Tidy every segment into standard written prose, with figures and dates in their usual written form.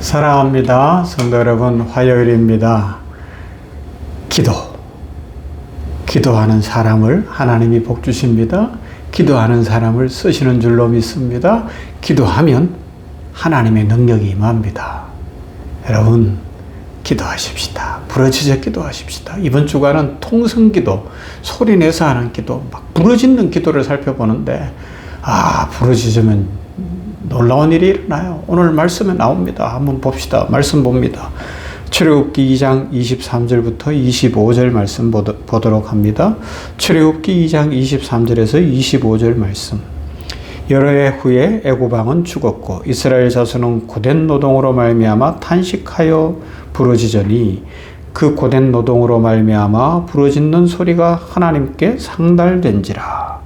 사랑합니다. 성도 여러분, 화요일입니다. 기도하는 사람을 하나님이 복 주십니다. 기도하는 사람을 쓰시는 줄로 믿습니다. 기도하면 하나님의 능력이 임합니다. 여러분, 기도하십시다. 부르짖어 기도하십시다. 이번 주간은 통성기도, 소리내서 하는 기도, 막 부르짖는 기도를 살펴보는데, 부르짖으면 놀라운 일이 일어나요. 오늘 말씀에 나옵니다. 한번 봅시다. 말씀 봅니다. 출애굽기 2장 23절부터 25절 말씀 보도록 합니다. 출애굽기 2장 23절에서 25절 말씀. 여러 해 후에 애굽 왕은 죽었고 이스라엘 자손은 고된 노동으로 말미암아 탄식하여 부르짖으니 그 고된 노동으로 말미암아 부르짖는 소리가 하나님께 상달된지라.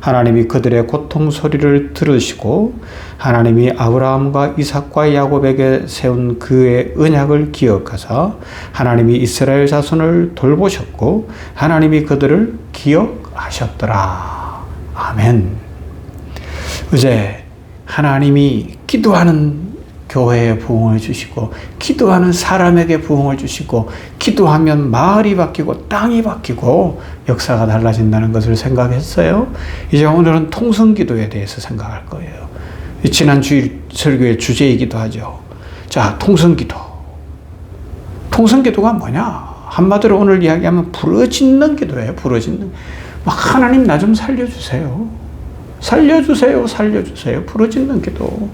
하나님이 그들의 고통 소리를 들으시고 하나님이 아브라함과 이삭과 야곱에게 세운 그의 언약을 기억하사 하나님이 이스라엘 자손을 돌보셨고 하나님이 그들을 기억하셨더라. 아멘. 어제 하나님이 기도하는 교회에 부흥을 주시고 기도하는 사람에게 부흥을 주시고 기도하면 마을이 바뀌고 땅이 바뀌고 역사가 달라진다는 것을 생각했어요. 이제 오늘은 통성기도에 대해서 생각할 거예요. 지난 주일 설교의 주제이기도 하죠. 자, 통성기도. 통성기도가 뭐냐? 한마디로 오늘 이야기하면 부르짖는 기도예요. 부르짖는. 하나님 나 좀 살려주세요. 살려주세요. 부르짖는 기도.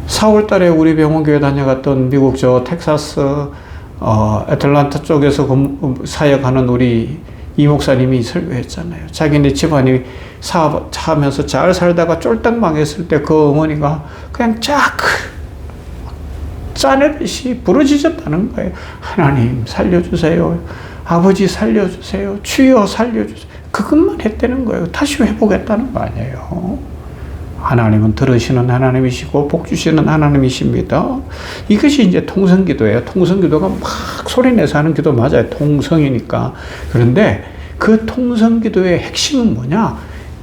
4월 달에 우리 병원교회 다녀갔던 미국 텍사스 애틀란타 쪽에서 사역하는 우리 이 목사님이 설교했잖아요. 자기네 집안이 사업하면서 잘 살다가 쫄딱 망했을 때 그 어머니가 그냥 짜내듯이 부르짖었다는 거예요. 하나님 살려주세요. 아버지 살려주세요. 주여 살려주세요. 그것만 했다는 거예요. 다시 회복했다는 거 아니에요. 하나님은 들으시는 하나님이시고 복 주시는 하나님이십니다. 이것이 이제 통성기도예요. 통성기도가 막 소리내서 하는 기도 맞아요. 통성이니까. 그런데 그 통성기도의 핵심은 뭐냐?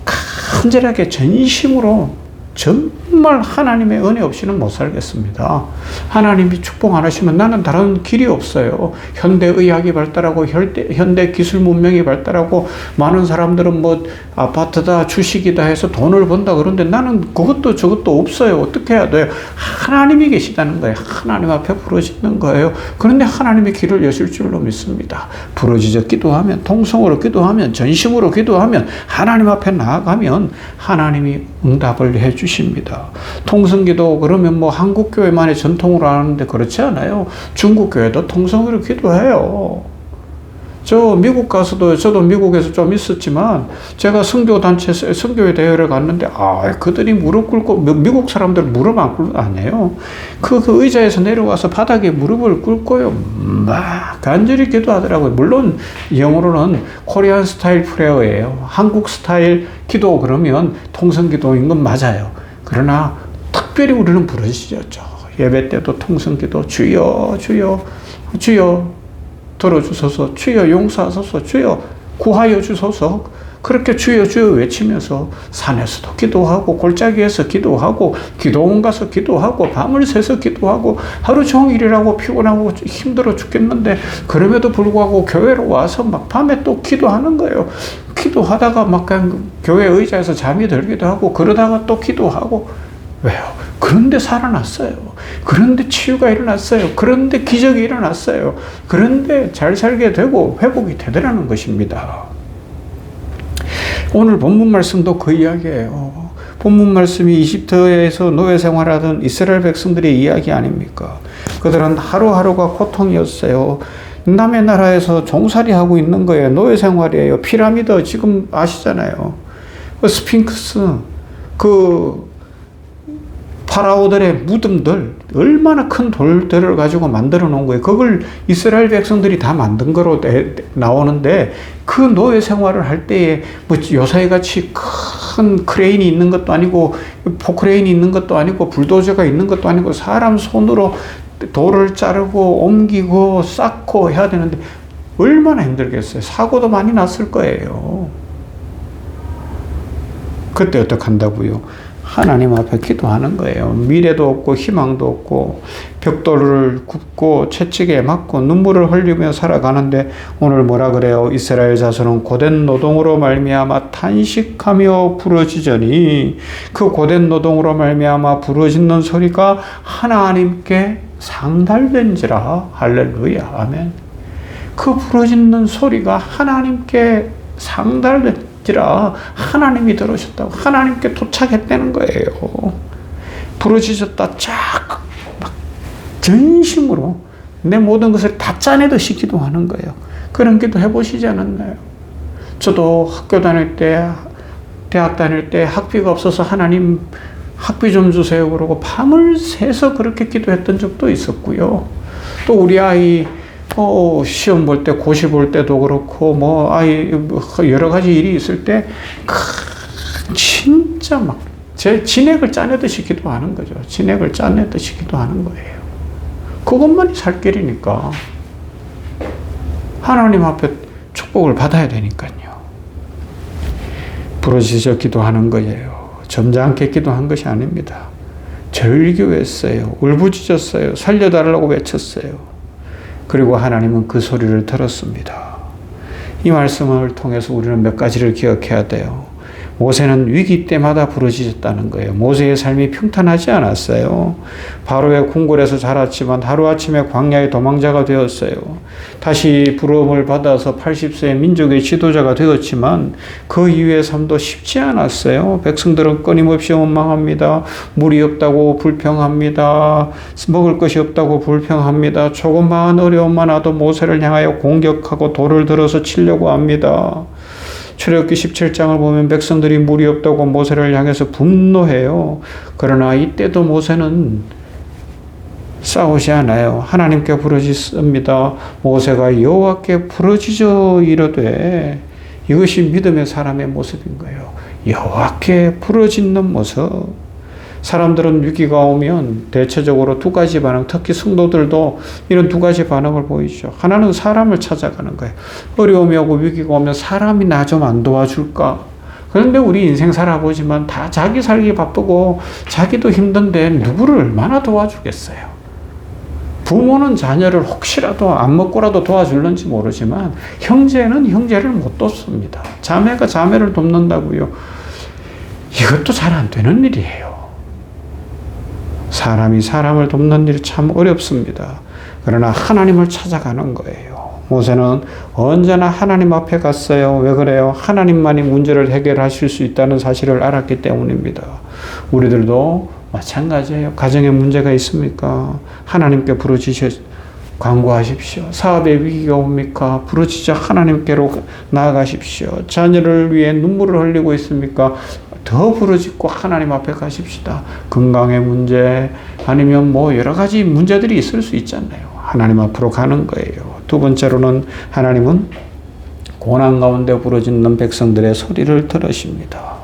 간절하게 전심으로 정말 하나님의 은혜 없이는 못 살겠습니다. 하나님이 축복 안 하시면 나는 다른 길이 없어요. 현대의학이 발달하고 현대 기술 문명이 발달하고 많은 사람들은 아파트다 주식이다 해서 돈을 번다 그런데 나는 그것도 저것도 없어요. 어떻게 해야 돼요? 하나님이 계시다는 거예요. 하나님 앞에 부르짖는 거예요. 그런데 하나님의 길을 여실 줄로 믿습니다. 부르짖어 기도하면, 통성으로 기도하면, 전심으로 기도하면, 하나님 앞에 나아가면 하나님이 응답을 해주십니다. 통성기도 그러면 한국교회만의 전통으로 하는데 그렇지 않아요. 중국교회도 통성으로 기도해요. 미국 가서도 저도 미국에서 좀 있었지만 제가 선교회 대회를 갔는데 그들이 무릎 꿇고 미국 사람들 무릎 안 꿇고 아니에요. 그 의자에서 내려와서 바닥에 무릎을 꿇고요. 막 간절히 기도하더라고요. 물론 영어로는 코리안 스타일 프레어예요. 한국 스타일 기도 그러면 통성기도인 건 맞아요. 그러나 특별히 우리는 부르짖었죠. 예배 때도 통성기도 주여 주여 주여 들어주소서, 주여 용서하소서, 주여 구하여 주소서. 그렇게 주여 주여 외치면서 산에서도 기도하고 골짜기에서 기도하고 기도원 가서 기도하고 밤을 새서 기도하고 하루 종일이라고 피곤하고 힘들어 죽겠는데 그럼에도 불구하고 교회로 와서 밤에 또 기도하는 거예요. 기도하다가 그냥 교회 의자에서 잠이 들기도 하고 그러다가 또 기도하고. 왜요? 그런데 살아났어요. 그런데 치유가 일어났어요. 그런데 기적이 일어났어요. 그런데 잘 살게 되고 회복이 되더라는 것입니다. 오늘 본문 말씀도 그 이야기예요. 본문 말씀이 이집트에서 노예 생활하던 이스라엘 백성들의 이야기 아닙니까? 그들은 하루하루가 고통이었어요. 남의 나라에서 종살이하고 있는 거예요. 노예 생활이에요. 피라미드 지금 아시잖아요. 스핑크스, 파라오들의 무덤들, 얼마나 큰 돌들을 가지고 만들어 놓은 거예요. 그걸 이스라엘 백성들이 다 만든 거로 나오는데 그 노예 생활을 할 때에 요새 같이 큰 크레인이 있는 것도 아니고 포크레인이 있는 것도 아니고 불도저가 있는 것도 아니고 사람 손으로 돌을 자르고 옮기고 쌓고 해야 되는데 얼마나 힘들겠어요. 사고도 많이 났을 거예요. 그때 어떻게 한다고요? 하나님 앞에 기도하는 거예요. 미래도 없고 희망도 없고 벽돌을 굽고 채찍에 맞고 눈물을 흘리며 살아가는데 오늘 뭐라 그래요? 이스라엘 자손은 고된 노동으로 말미암아 탄식하며 부르짖으니 그 고된 노동으로 말미암아 부르짖는 소리가 하나님께 상달된지라. 할렐루야. 아멘. 그 부르짖는 소리가 하나님께 상달된지라. 하나님이 들으셨다고 하나님께 도착했다는 거예요. 부르짖었다 막 전심으로 내 모든 것을 다 짜내듯이 기도하는 거예요. 그런 기도 해보시지 않았나요? 저도 학교 다닐 때, 대학 다닐 때 학비가 없어서 하나님 학비 좀 주세요 그러고 밤을 새서 그렇게 기도했던 적도 있었고요. 또 우리 아이 시험 볼 때, 고시 볼 때도 그렇고, 아이, 여러 가지 일이 있을 때, 진짜 제 진액을 짜내듯이 기도하는 거죠. 진액을 짜내듯이 기도하는 거예요. 그것만이 살 길이니까. 하나님 앞에 축복을 받아야 되니까요. 부르짖어 기도하는 거예요. 점잖게 기도한 것이 아닙니다. 절규했어요. 울부짖었어요. 살려달라고 외쳤어요. 그리고 하나님은 그 소리를 들었습니다. 이 말씀을 통해서 우리는 몇 가지를 기억해야 돼요. 모세는 위기 때마다 부르짖었다는 거예요. 모세의 삶이 평탄하지 않았어요. 바로의 궁궐에서 자랐지만 하루아침에 광야의 도망자가 되었어요. 다시 부름을 받아서 80세의 민족의 지도자가 되었지만 그 이후의 삶도 쉽지 않았어요. 백성들은 끊임없이 원망합니다. 물이 없다고 불평합니다. 먹을 것이 없다고 불평합니다. 조그마한 어려움만 와도 모세를 향하여 공격하고 돌을 들어서 치려고 합니다. 출애굽기 17장을 보면 백성들이 물이 없다고 모세를 향해서 분노해요. 그러나 이때도 모세는 싸우지 않아요. 하나님께 부르짖습니다. 모세가 여호와께 부르짖어 이르되, 이것이 믿음의 사람의 모습인 거예요. 여호와께 부르짖는 모습. 사람들은 위기가 오면 대체적으로 두 가지 반응, 특히 성도들도 이런 두 가지 반응을 보이죠. 하나는 사람을 찾아가는 거예요. 어려움이 오고 위기가 오면 사람이 나 좀 안 도와줄까? 그런데 우리 인생 살아보지만 다 자기 살기 바쁘고 자기도 힘든데 누구를 얼마나 도와주겠어요? 부모는 자녀를 혹시라도 안 먹고라도 도와줄는지 모르지만 형제는 형제를 못 돕습니다. 자매가 자매를 돕는다고요. 이것도 잘 안 되는 일이에요. 사람이 사람을 돕는 일이 참 어렵습니다. 그러나 하나님을 찾아가는 거예요. 모세는 언제나 하나님 앞에 갔어요. 왜 그래요? 하나님만이 문제를 해결하실 수 있다는 사실을 알았기 때문입니다. 우리들도 마찬가지예요. 가정에 문제가 있습니까? 하나님께 부르짖어 간구하십시오. 사업에 위기가 옵니까? 부르짖어 하나님께로 나아가십시오. 자녀를 위해 눈물을 흘리고 있습니까? 더 부르짖고 하나님 앞에 가십시다. 건강의 문제 아니면 여러 가지 문제들이 있을 수 있잖아요. 하나님 앞으로 가는 거예요. 두 번째로는 하나님은 고난 가운데 부르짖는 백성들의 소리를 들으십니다.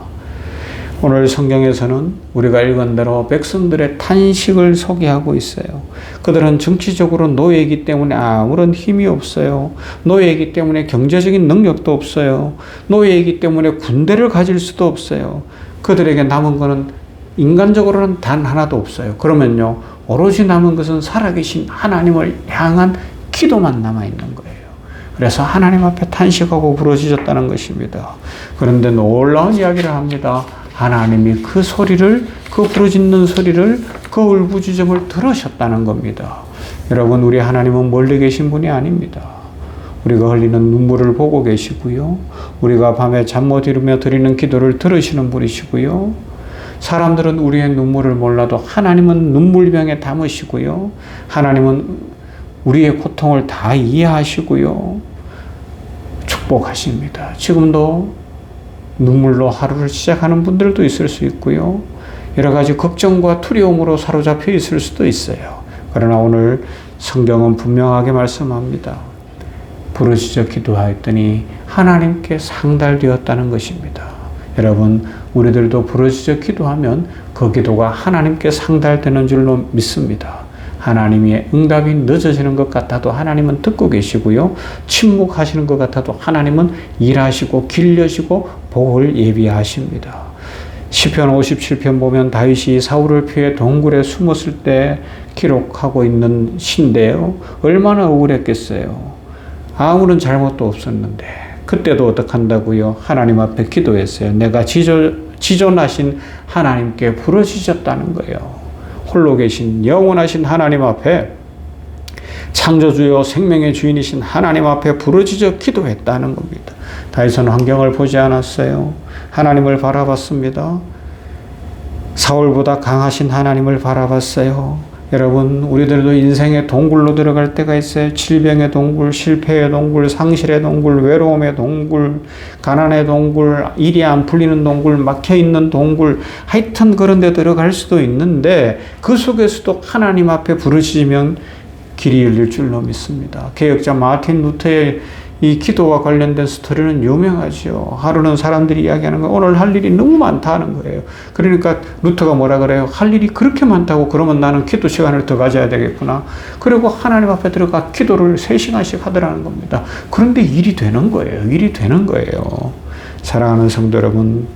오늘 성경에서는 우리가 읽은 대로 백성들의 탄식을 소개하고 있어요. 그들은 정치적으로 노예이기 때문에 아무런 힘이 없어요. 노예이기 때문에 경제적인 능력도 없어요. 노예이기 때문에 군대를 가질 수도 없어요. 그들에게 남은 것은 인간적으로는 단 하나도 없어요. 그러면요, 오로지 남은 것은 살아계신 하나님을 향한 기도만 남아있는 거예요. 그래서 하나님 앞에 탄식하고 부르짖었다는 것입니다. 그런데 놀라운 이야기를 합니다. 하나님이 그 소리를, 그 부르짖는 소리를, 그 울부짖음을 들으셨다는 겁니다. 여러분, 우리 하나님은 멀리 계신 분이 아닙니다. 우리가 흘리는 눈물을 보고 계시고요. 우리가 밤에 잠 못 이루며 드리는 기도를 들으시는 분이시고요. 사람들은 우리의 눈물을 몰라도 하나님은 눈물병에 담으시고요. 하나님은 우리의 고통을 다 이해하시고요. 축복하십니다. 지금도 눈물로 하루를 시작하는 분들도 있을 수 있고요. 여러 가지 걱정과 두려움으로 사로잡혀 있을 수도 있어요. 그러나 오늘 성경은 분명하게 말씀합니다. 부르짖어 기도하였더니 하나님께 상달되었다는 것입니다. 여러분, 우리들도 부르짖어 기도하면 그 기도가 하나님께 상달되는 줄로 믿습니다. 하나님의 응답이 늦어지는 것 같아도 하나님은 듣고 계시고요. 침묵하시는 것 같아도 하나님은 일하시고 길려시고 복을 예비하십니다. 시편 57편 보면 다윗이 사울을 피해 동굴에 숨었을 때 기록하고 있는 시인데요. 얼마나 억울했겠어요. 아무런 잘못도 없었는데 그때도 어떻게 한다고요? 하나님 앞에 기도했어요. 내가 지존하신 하나님께 부르짖었다는 거예요. 홀로 계신 영원하신 하나님 앞에 창조주요 생명의 주인이신 하나님 앞에 부르짖어 기도했다는 겁니다. 다윗은 환경을 보지 않았어요. 하나님을 바라봤습니다. 사울보다 강하신 하나님을 바라봤어요. 여러분, 우리들도 인생의 동굴로 들어갈 때가 있어요. 질병의 동굴, 실패의 동굴, 상실의 동굴, 외로움의 동굴, 가난의 동굴, 일이 안 풀리는 동굴, 막혀있는 동굴, 하여튼 그런 데 들어갈 수도 있는데 그 속에서도 하나님 앞에 부르짖으면 길이 열릴 줄로 믿습니다. 개혁자 마틴 루터의 이 기도와 관련된 스토리는 유명하죠. 하루는 사람들이 이야기하는 거 오늘 할 일이 너무 많다는 거예요. 그러니까 루터가 뭐라 그래요? 할 일이 그렇게 많다고 그러면 나는 기도 시간을 더 가져야 되겠구나. 그리고 하나님 앞에 들어가 기도를 3시간씩 하더라는 겁니다. 그런데 일이 되는 거예요. 일이 되는 거예요. 사랑하는 성도 여러분,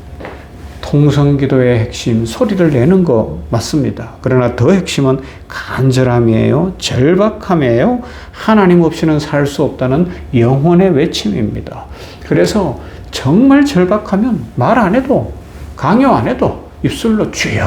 통성기도의 핵심, 소리를 내는 거 맞습니다. 그러나 더 핵심은 간절함이에요. 절박함이에요. 하나님 없이는 살 수 없다는 영혼의 외침입니다. 그래서 정말 절박하면 말 안 해도, 강요 안 해도 입술로 주여,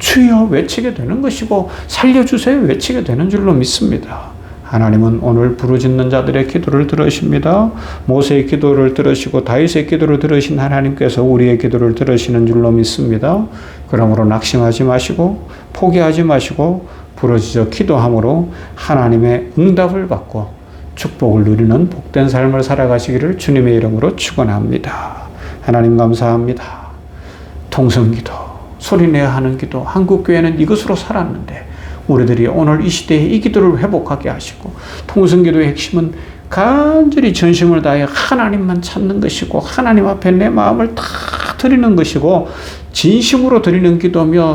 주여 외치게 되는 것이고 살려주세요 외치게 되는 줄로 믿습니다. 하나님은 오늘 부르짖는 자들의 기도를 들으십니다. 모세의 기도를 들으시고 다윗의 기도를 들으신 하나님께서 우리의 기도를 들으시는 줄로 믿습니다. 그러므로 낙심하지 마시고 포기하지 마시고 부르짖어 기도함으로 하나님의 응답을 받고 축복을 누리는 복된 삶을 살아가시기를 주님의 이름으로 축원합니다. 하나님 감사합니다. 통성기도, 소리내야 하는 기도, 한국교회는 이것으로 살았는데 우리들이 오늘 이 시대에 이 기도를 회복하게 하시고 통성기도의 핵심은 간절히 전심을 다해 하나님만 찾는 것이고 하나님 앞에 내 마음을 다 드리는 것이고 진심으로 드리는 기도며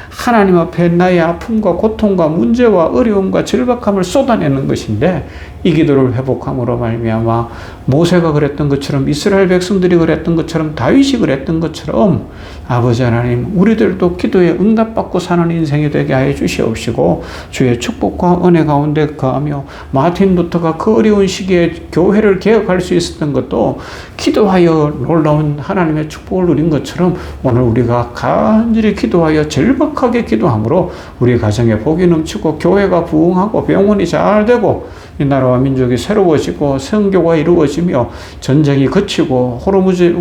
하나님 앞에 나의 아픔과 고통과 문제와 어려움과 절박함을 쏟아내는 것인데 이 기도를 회복함으로 말미암아 모세가 그랬던 것처럼 이스라엘 백성들이 그랬던 것처럼 다윗이 그랬던 것처럼 아버지 하나님 우리들도 기도에 응답받고 사는 인생이 되게 하여 주시옵시고 주의 축복과 은혜 가운데 거하며 마틴 루터가 그 어려운 시기에 교회를 개혁할 수 있었던 것도 기도하여 놀라운 하나님의 축복을 누린 것처럼 오늘 우리가 간절히 기도하여 절박하게 기도함으로 우리 가정에 복이 넘치고 교회가 부흥하고 병원이 잘 되고 이 나라와 민족이 새로워지고 선교가 이루어지며 전쟁이 그치고 호르무즈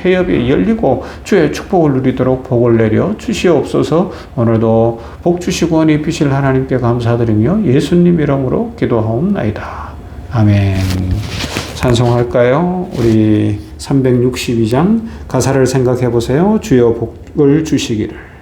해협이 열리고 주의 축복을 누리도록 복을 내려 주시옵소서. 오늘도 복 주시고 은혜 입히실 하나님께 감사드리며 예수님 이름으로 기도하옵나이다. 아멘. 찬송할까요? 우리 362장 가사를 생각해 보세요. 주여 복을 주시기를.